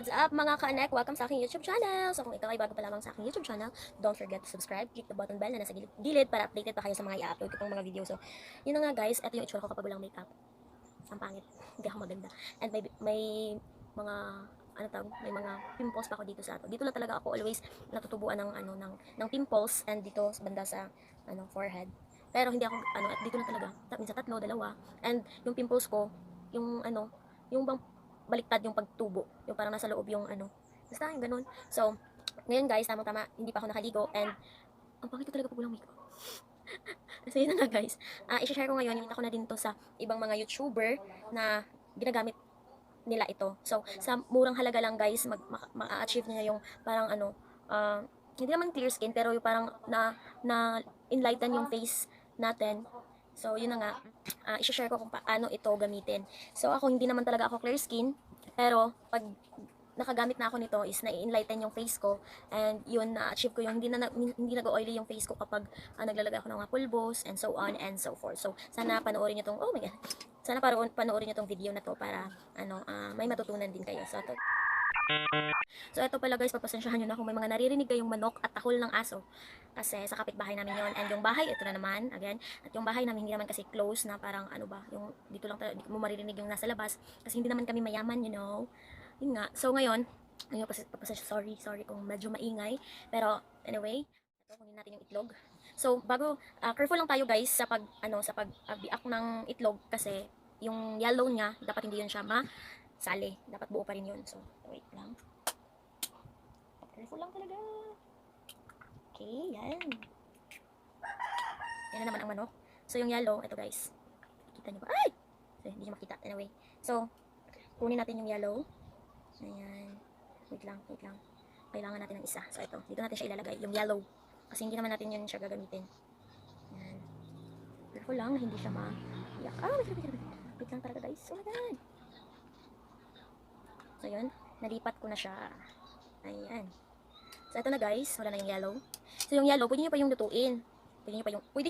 What's up mga ka-anek? Welcome sa aking YouTube channel. So kung ikaw ay bago pa lamang sa aking YouTube channel, don't forget to subscribe, click the button bell na nasa gilid para updated pa kayo sa mga i-upload ko pang mga video. So yun na nga guys, ito yung itsura ko kapag walang makeup. Ang pangit, hindi ako maganda. And may mga may mga pimples pa ako dito sa ato. Dito lang talaga ako always natutubuan ng pimples, and dito sa banda sa forehead. Pero hindi ako dito lang talaga. Minsan tatlo, dalawa. And yung pimples ko, yung yung bang baliktad yung pagtubo. Yung parang nasa loob yung basta yung ganun. So, ngayon guys, tamang-tama, hindi pa ako nakaligo, and ang pangit ko talaga pag walang makeup. So yun na nga guys, i-share ko ngayon, yung ako na din to sa ibang mga YouTuber na ginagamit nila ito. So, sa murang halaga lang guys, ma-achieve niya yung parang hindi naman clear skin, pero yung parang na enlighten yung face natin. So, yun na nga, i-share ko kung paano ito gamitin. So, ako hindi naman talaga ako clear skin, pero pag nakagamit na ako nito is na-enlighten yung face ko, and yun na-achieve ko yung hindi nag-oily yung face ko kapag naglalagay ako ng mga pulbos and so on and so forth. So sana panoorin niyo tong sana panoorin niyo tong video na to para may matutunan din kayo. So ito pala guys, pagpasensyahan niyo na kung may mga naririnig kayong manok at tahol ng aso, kasi sa kapitbahay namin yon. And yung bahay ito na naman again, at yung bahay namin hindi naman kasi close na parang yung dito lang di mo maririnig yung nasa labas kasi hindi naman kami mayaman, you know. Yun nga. So ngayon, sorry kung medyo maingay. Pero anyway, ito kunin natin yung itlog. So bago careful lang tayo guys sa pagbiak ng itlog, kasi yung yellow niya dapat hindi yun siya masali. Dapat buo pa rin yun. So wait lang. Careful lang talaga. Okay, yan. Yan na naman ang manok. So yung yellow, ito guys. Kita niyo ba? Ay! So, hindi niyo makita. Anyway. So, kunin natin yung yellow. Ayan. Wait lang. Kailangan natin ng isa. So, ito. Dito natin siya ilalagay. Yung yellow. Kasi hindi naman natin yun siya gagamitin. Ayan. Careful lang. Hindi siya ma-iyak. Wait lang talaga guys. Oh my God. So, yun. Nalipat ko na siya. Ayan. So, ito na guys. Wala na yung yellow. So, yung yellow, pwede nyo pa yung lutuin. Pwede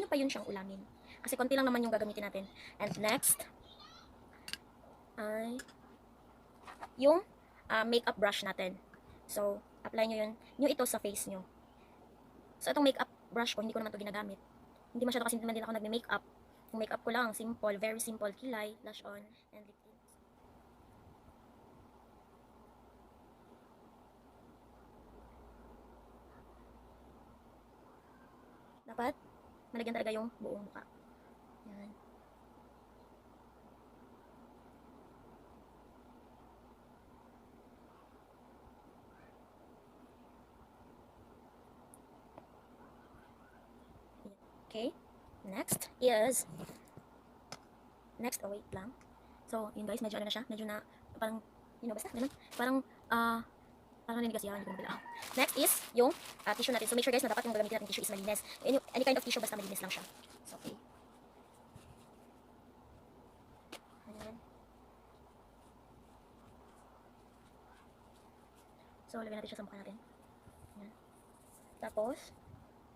nyo pa yun siyang ulamin. Kasi konti lang naman yung gagamitin natin. And next, ay yung makeup brush natin. So, apply nyo yun. Yung ito sa face nyo. So, itong makeup brush ko, hindi ko naman ito ginagamit. Hindi masyado kasi naman din ako nagme-makeup. Yung makeup ko lang, simple, very simple. Kilay, blush on, and lip tint. Dapat, malagyan talaga yung buong mukha. Yan. Okay, next, wait lang. So, yun guys, medyo na siya, parang, basta, ganun. Parang nanigas yan, hindi ko mabila. Next is, yung tissue natin. So, make sure guys na dapat yung gagamitin natin tissue is malinis. Any kind of tissue, basta malinis lang siya. So, okay. Ayan. So, lagyan natin siya sa mukha natin. Ayan. Tapos,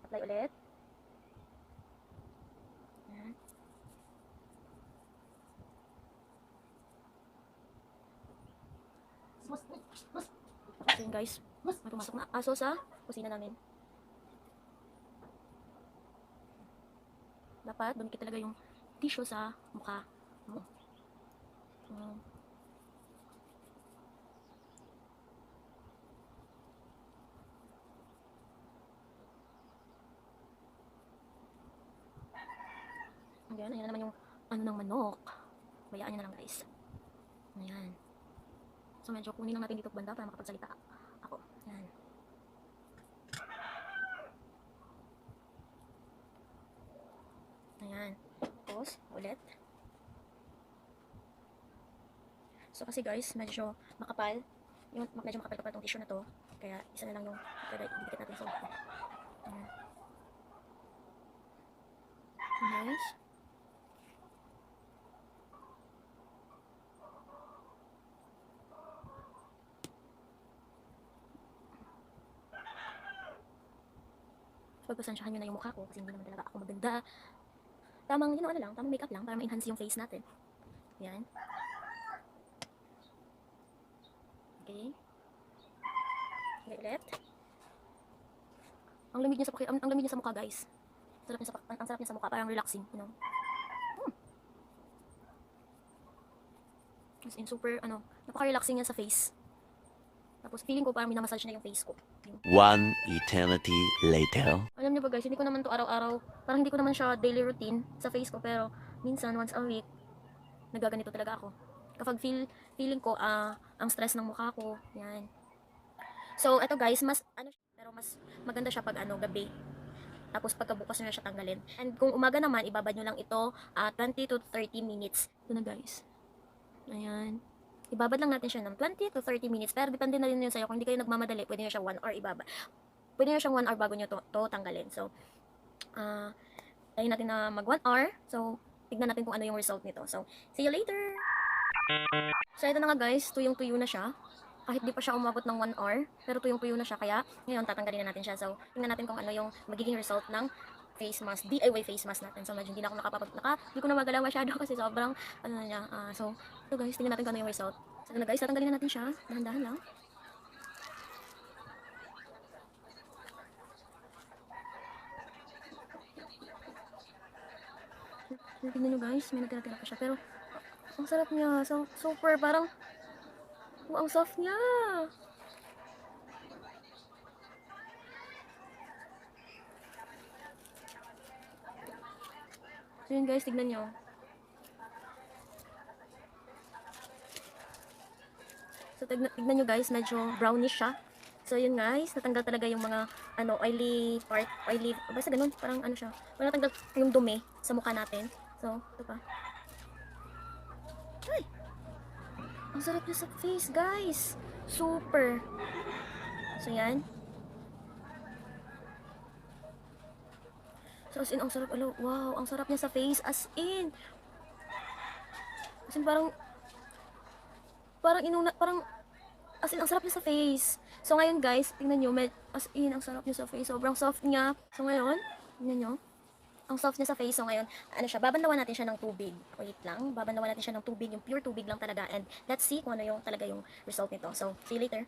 apply ulit. So yun guys, may pumasok na aso sa kusina namin. Dapat dumikit talaga yung tissue sa mukha mo. Ayan naman yung ng manok. Bayaan nyo na lang guys. Ayan. So medyo kunin lang natin dito banda para makapagsalita ako. Ayan. Ayan. Tapos, ulit. So kasi guys, medyo makapal. Medyo makapal tong tissue na to. Kaya isa na lang yung idikit natin sa mukha. Ayan. Nice. Pagpasensyahan nyo na yung mukha ko kasi hindi naman talaga ako maganda. Tamang tamang makeup lang para ma-enhance yung face natin. Yan. Okay. Okay, ulit. Ang lamig niya sa ang lamig niya sa mukha, guys. Ang sarap niya sa mukha, parang relaxing, you know. As in, super, napaka-relaxing niya sa face. Tapos, feeling ko parang minamassage na yung face ko. One eternity later. Alam niyo ba guys, hindi ko naman to araw-araw, parang hindi ko naman siya daily routine sa face ko, pero minsan, once a week, nagaganito talaga ako. Kapag feeling ko, ang stress ng mukha ko, yan. So, eto guys, pero mas maganda siya pag gabi. Tapos pagkabukas nyo na siya tanggalin. And kung umaga naman, ibabad nyo lang ito 20 to 30 minutes. Ito na guys. Ayan. Ibabad lang natin siya ng 20 to 30 minutes. Pero depende na rin yun sa'yo. Kung hindi kayo nagmamadali, pwede nyo siya 1 hour ibabad. Pwede nyo siyang 1 hour bago nyo to tanggalin. So, tayo natin na mag 1 hour. So, tignan natin kung ano yung result nito. So, see you later! So, ito na nga guys. Tuyong-tuyo na siya. Kahit di pa siya umabot ng 1 hour, pero tuyong-tuyo na siya, kaya ngayon tatanggalin na natin siya. So, tingnan natin kung ano yung magiging result ng face mask, D.I.Y face mask natin. So, medyo hindi na ako hindi ko na magalaw masyado kasi sobrang, na niya. So, ito guys, tingnan natin kung ano yung result. So, na guys, tatanggalin na natin siya. Dahan-dahan lang. Tingnan nyo guys, may natira-tira pa siya. Pero, ang sarap niya. So, super, parang, ang soft niya. So yun guys, tignan nyo. So tignan nyo guys, medyo brownish siya. So yun guys, natanggal talaga yung mga oily part, basta ganun, parang siya. Parang natanggal yung dumi sa mukha natin. So, ito pa. Ay! Ang sarap niya sa face guys. Super. So yan. So as in, ang sarap, wow, ang sarap niya sa face, as in as in, ang sarap niya sa face. So ngayon guys, tingnan nyo, as in, ang sarap niya sa face, sobrang soft niya. So ngayon, tingnan nyo, ang soft niya sa face. So ngayon, babanlawan natin siya ng tubig. Wait lang, babanlawan natin siya ng tubig, yung pure tubig lang talaga, and let's see kung ano yung talaga yung result nito. So, see you later.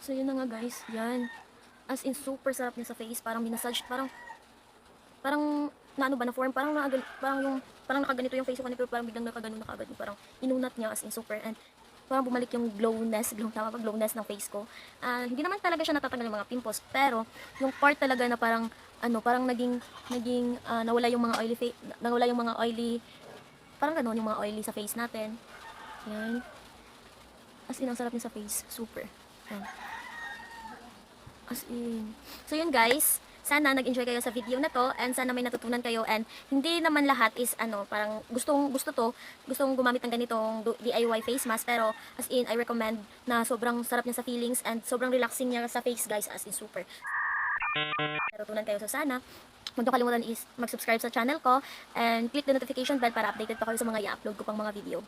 So yun na nga guys, yan. As in, super sarap niya sa face, parang minasage, parang na form, parang nakaganito yung face ko kanina, pero parang biglang nakagano na kagad, parang inunat niya, as in super, and parang bumalik yung glowness ng face ko. Hindi naman talaga siya natatanggal yung mga pimples, pero yung part talaga na parang naging nawala yung mga oily, parang gano'n yung mga oily sa face natin. Yan. As in, ang sarap niya sa face, super. Yan. As in. So yun guys, sana nag-enjoy kayo sa video na to, and sana may natutunan kayo, and hindi naman lahat is parang gustong gumamit ng ganitong DIY face mask, pero as in, I recommend na sobrang sarap niya sa feelings and sobrang relaxing niya sa face guys, as in super. Natutunan kayo, so sana huwag niyo kalimutan is mag-subscribe sa channel ko and click the notification bell para updated pa kayo sa mga i-upload ko pang mga video.